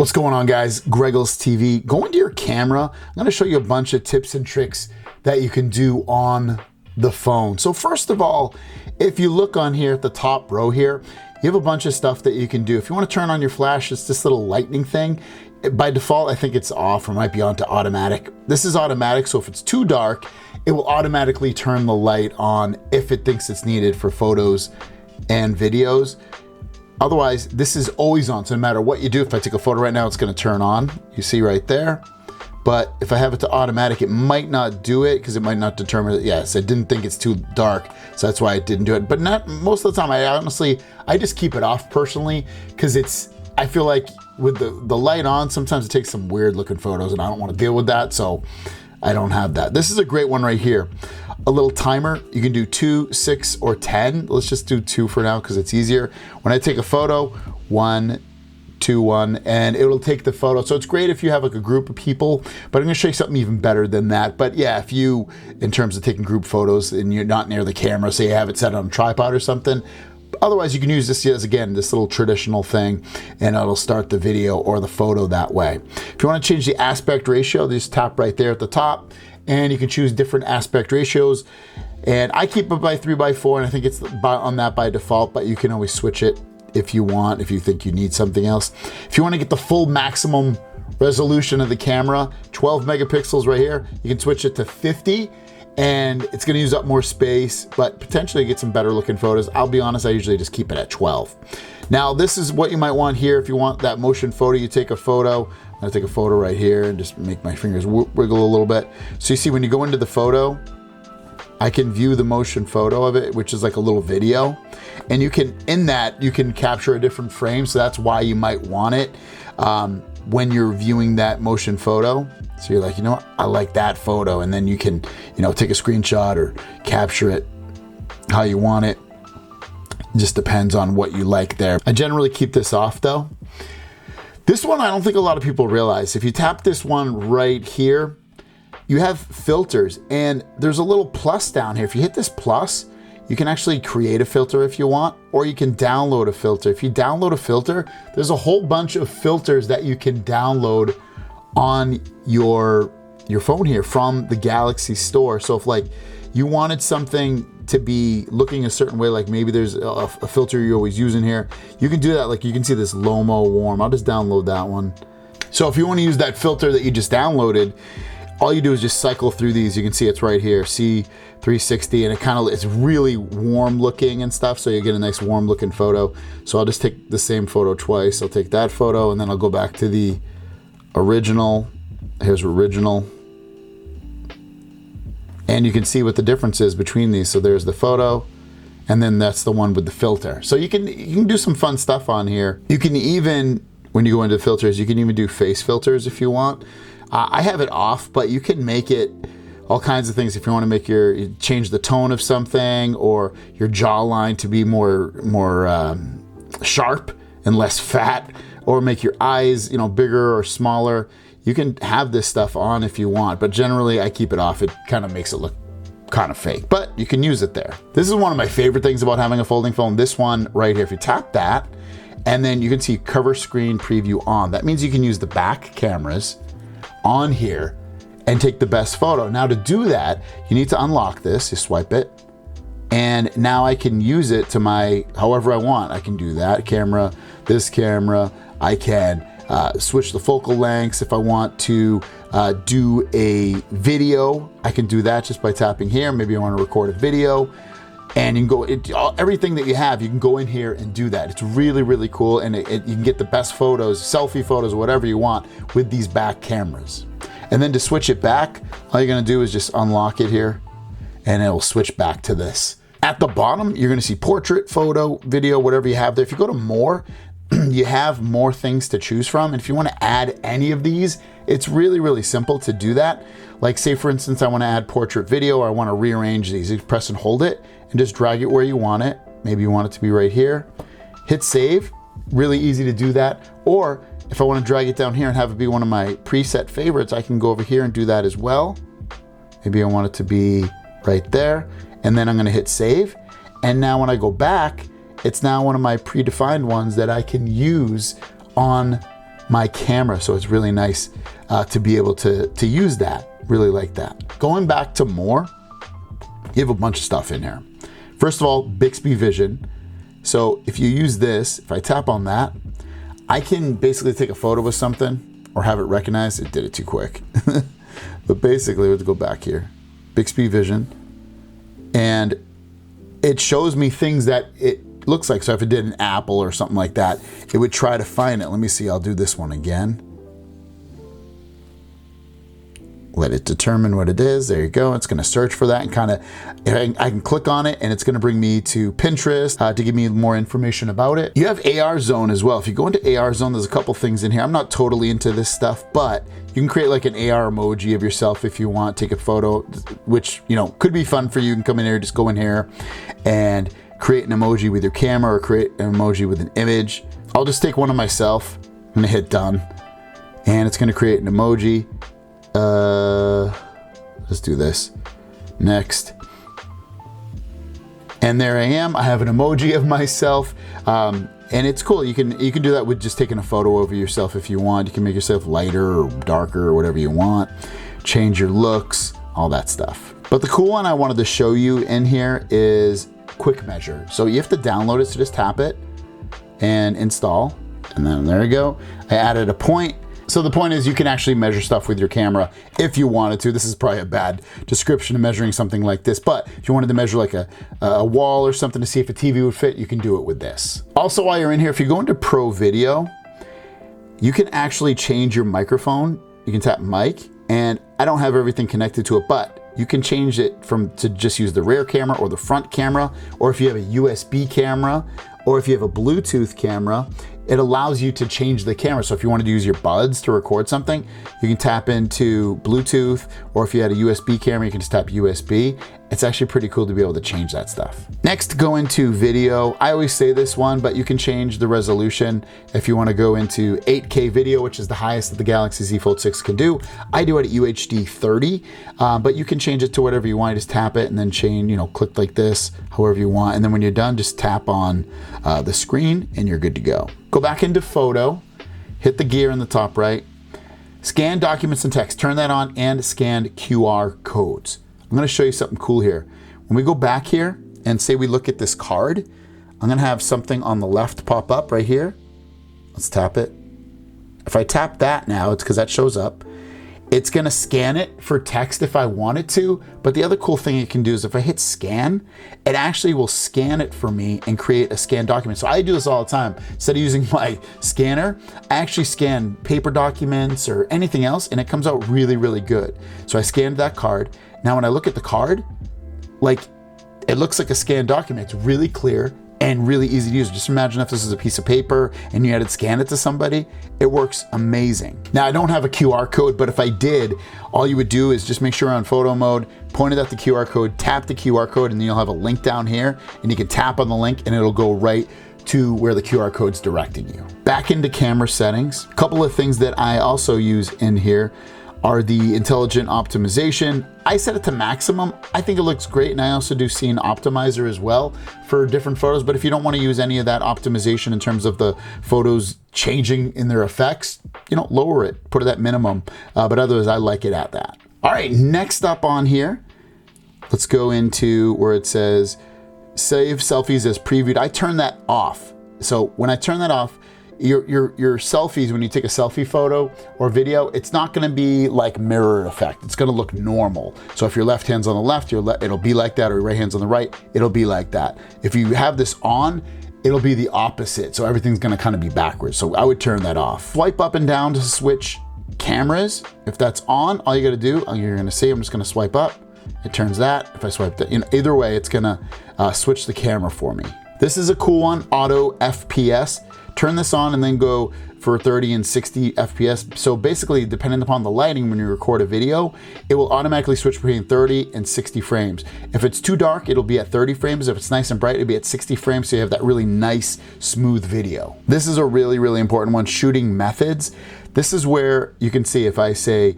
What's going on, guys? Greggles TV. Go into your camera. I'm going to show you a bunch of tips and tricks that you can do on the phone. So first of all, if you look on here at the top row here, you have a bunch of stuff that you can do. If you want to turn on your flash, it's this little lightning thing. By default, I think it's off or might be on to automatic. This is automatic, so if it's too dark, it will automatically turn the light on if it thinks it's needed for photos and videos. Otherwise, this is always on, so no matter what you do, if I take a photo right now, it's gonna turn on. You see right there. But if I have it to automatic, it might not do it because it might not determine that, yes, I didn't think it's too dark, so that's why I didn't do it. But not most of the time, I just keep it off personally because I feel like with the light on, sometimes it takes some weird looking photos and I don't wanna deal with that, so I don't have that. This is a great one right here. A little timer. You can do 2, 6, or 10. Let's just do 2 for now because it's easier. When I take a photo, 1, 2, 1, and it'll take the photo. So it's great if you have like a group of people, but I'm gonna show you something even better than that. But yeah, if you, in terms of taking group photos and you're not near the camera, say you have it set on a tripod or something, otherwise you can use this as, again, this little traditional thing, and it'll start the video or the photo that way. If you want to change the aspect ratio, just tap right there at the top, and you can choose different aspect ratios. And I keep it by 3:4, and I think it's on that by default, but you can always switch it if you want, if you think you need something else. If you want to get the full maximum resolution of the camera, 12 megapixels right here, you can switch it to 50. And it's gonna use up more space, but potentially get some better looking photos. I'll be honest, I usually just keep it at 12. Now, this is what you might want here. If you want that motion photo, you take a photo. I'm gonna take a photo right here and just make my fingers wiggle a little bit. So you see when you go into the photo, I can view the motion photo of it, which is like a little video. And you can, in that, you can capture a different frame. So that's why you might want it when you're viewing that motion photo. So you're like, you know what, I like that photo. And then you can, take a screenshot or capture it how you want it. It just depends on what you like there. I generally keep this off though. This one, I don't think a lot of people realize. If you tap this one right here, you have filters, and there's a little plus down here. If you hit this plus, you can actually create a filter if you want, or you can download a filter. If you download a filter, there's a whole bunch of filters that you can download on your phone here from the Galaxy store. So if like you wanted something to be looking a certain way, like maybe there's a filter you're always using here, you can do that. Like you can see this Lomo warm. I'll just download that one. So if you want to use that filter that you just downloaded, all you do is just cycle through these. You can see it's right here, C360, and it's really warm looking and stuff, so you get a nice warm looking photo. So I'll just take the same photo twice. I'll take that photo, and then I'll go back to the original. Here's original. And you can see what the difference is between these. So there's the photo, and then that's the one with the filter. So you can do some fun stuff on here. You can even, when you go into filters, you can even do face filters if you want. I have it off, but you can make it all kinds of things. If you want to make change the tone of something, or your jawline to be more sharp and less fat, or make your eyes, bigger or smaller. You can have this stuff on if you want, but generally I keep it off. It kind of makes it look kind of fake, but you can use it there. This is one of my favorite things about having a folding phone. This one right here, if you tap that, and then you can see cover screen preview on. That means you can use the back cameras on here and take the best photo. Now to do that, you need to unlock this, you swipe it, and now I can use it to however I want. I can do that camera, this camera, I can switch the focal lengths. If I want to do a video, I can do that just by tapping here. Maybe I want to record a video, and you can go, everything that you have, you can go in here and do that. It's really, really cool, and you can get the best photos, selfie photos, whatever you want with these back cameras. And then to switch it back, all you're gonna do is just unlock it here, and it will switch back to this. At the bottom, you're gonna see portrait, photo, video, whatever you have there. If you go to more, you have more things to choose from. And if you want to add any of these, it's really, really simple to do that. Like say for instance, I want to add portrait video, or I want to rearrange these. You press and hold it and just drag it where you want it. Maybe you want it to be right here. Hit save, really easy to do that. Or if I want to drag it down here and have it be one of my preset favorites, I can go over here and do that as well. Maybe I want it to be right there. And then I'm going to hit save. And now when I go back, it's now one of my predefined ones that I can use on my camera. So it's really nice to be able to use that. Really like that. Going back to more, you have a bunch of stuff in here. First of all, Bixby Vision. So if you use this, if I tap on that, I can basically take a photo of something or have it recognized. It did it too quick. But basically, let's go back here. Bixby Vision. And it shows me things that it looks like. So if it did an apple or something like that, it would try to find it. Let me see, I'll do this one again. Let it determine what it is. There you go. It's going to search for that and kind of, I can click on it and it's going to bring me to Pinterest to give me more information about it. You have AR Zone as well. If you go into AR Zone, there's a couple things in here. I'm not totally into this stuff, but you can create like an AR emoji of yourself if you want, take a photo, which, you know, could be fun for you. You can come in here, just go in here and create an emoji with your camera or create an emoji with an image. I'll just take one of myself. I'm going to hit done and it's going to create an emoji. Let's do this. Next. And there I am. I have an emoji of myself. And it's cool. You can do that with just taking a photo of yourself if you want. You can make yourself lighter or darker or whatever you want. Change your looks, all that stuff. But the cool one I wanted to show you in here is Quick Measure. So you have to download it, so just tap it and install. And then there you go. I added a point. So the point is you can actually measure stuff with your camera if you wanted to. This is probably a bad description of measuring something like this, but if you wanted to measure like a wall or something to see if a TV would fit, you can do it with this. Also, while you're in here, if you go into Pro Video, you can actually change your microphone. You can tap mic, and I don't have everything connected to it, but you can change it to just use the rear camera or the front camera, or if you have a USB camera, or if you have a Bluetooth camera, it allows you to change the camera. So if you wanted to use your buds to record something, you can tap into Bluetooth, or if you had a USB camera, you can just tap USB. It's actually pretty cool to be able to change that stuff. Next, go into video. I always say this one, but you can change the resolution if you want to go into 8K video, which is the highest that the Galaxy Z Fold 6 can do. I do it at UHD 30, but you can change it to whatever you want. You just tap it and then change, click like this, however you want. And then when you're done, just tap on the screen and you're good to go. Go back into photo, hit the gear in the top right, scan documents and text, turn that on, and scan QR codes. I'm gonna show you something cool here. When we go back here and say we look at this card, I'm gonna have something on the left pop up right here. Let's tap it. If I tap that now, it's because that shows up. It's gonna scan it for text if I want it to, but the other cool thing it can do is if I hit scan, it actually will scan it for me and create a scanned document. So I do this all the time. Instead of using my scanner, I actually scan paper documents or anything else, and it comes out really, really good. So I scanned that card. Now when I look at the card, like it looks like a scanned document. It's really clear and really easy to use. Just imagine if this is a piece of paper and you had to scan it to somebody. It works amazing. Now I don't have a QR code, but if I did, all you would do is just make sure you're on photo mode, point it at the QR code, tap the QR code, and then you'll have a link down here, and you can tap on the link and it'll go right to where the QR code's directing you. Back into camera settings. A couple of things that I also use in here are the intelligent optimization. I set it to maximum. I think it looks great, and I also do Scene Optimizer as well for different photos, but if you don't want to use any of that optimization in terms of the photos changing in their effects, lower it, put it at minimum, but otherwise I like it at that. All right, next up on here, let's go into where it says save selfies as previewed. I turn that off. So when I turn that off, your selfies, when you take a selfie photo or video, it's not gonna be like mirror effect. It's gonna look normal. So if your left hand's on the left, it'll be like that, or your right hand's on the right, it'll be like that. If you have this on, it'll be the opposite. So everything's gonna kind of be backwards. So I would turn that off. Swipe up and down to switch cameras. If that's on, all you gotta do, you're gonna see, I'm just gonna swipe up. It turns that. If I swipe that, either way, it's gonna switch the camera for me. This is a cool one, auto FPS. Turn this on and then go for 30 and 60 FPS. So basically, depending upon the lighting, when you record a video, it will automatically switch between 30 and 60 frames. If it's too dark, it'll be at 30 frames. If it's nice and bright, it'll be at 60 frames, so you have that really nice, smooth video. This is a really, really important one, shooting methods. This is where you can see if I say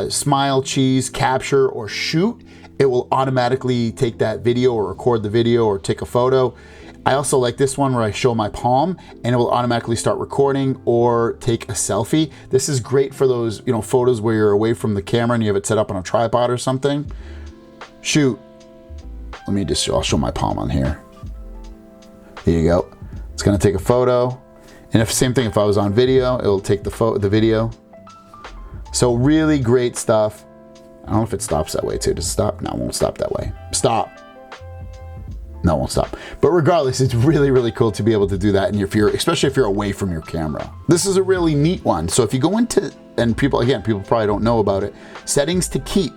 smile, cheese, capture, or shoot, it will automatically take that video or record the video or take a photo. I also like this one where I show my palm and it will automatically start recording or take a selfie. This is great for those, you know, photos where you're away from the camera and you have it set up on a tripod or something. Shoot. Let me just I'll show my palm on here. There you go. It's gonna take a photo. And if same thing, if I was on video, it'll take the video. So really great stuff. I don't know if it stops that way too. Does it stop? No, it won't stop that way. Stop. No, it won't stop. But regardless, it's really, really cool to be able to do that. And especially if you're away from your camera. This is a really neat one. So if you go into, and people probably don't know about it, settings to keep.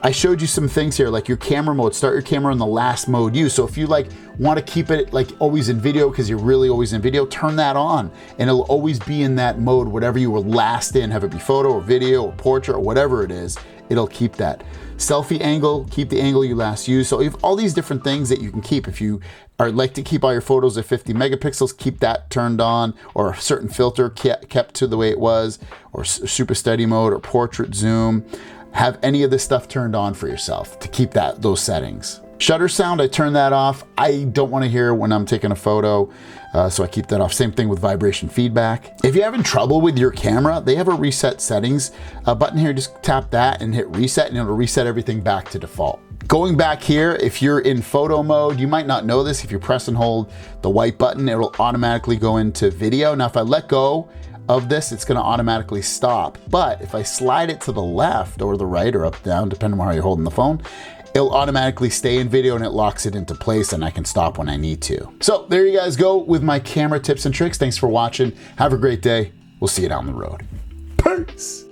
I showed you some things here, like your camera mode. Start your camera in the last mode used. So if you like want to keep it like always in video because you're really always in video, turn that on and it'll always be in that mode, whatever you were last in, have it be photo or video or portrait or whatever it is, it'll keep that. Selfie angle, keep the angle you last used. So you have all these different things that you can keep. If you are like to keep all your photos at 50 megapixels, keep that turned on, or a certain filter kept to the way it was, or super steady mode or portrait zoom. Have any of this stuff turned on for yourself to keep those settings. Shutter sound, I turn that off. I don't want to hear when I'm taking a photo, so I keep that off. Same thing with vibration feedback. If you're having trouble with your camera, they have a reset settings button here. Just tap that and hit reset and it'll reset everything back to default. Going back here, if you're in photo mode, you might not know this. If you press and hold the white button, it will automatically go into video. Now, if I let go of this, it's gonna automatically stop. But if I slide it to the left or the right or up, down, depending on how you're holding the phone, it'll automatically stay in video and it locks it into place and I can stop when I need to. So there you guys go with my camera tips and tricks. Thanks for watching. Have a great day. We'll see you down the road. Peace.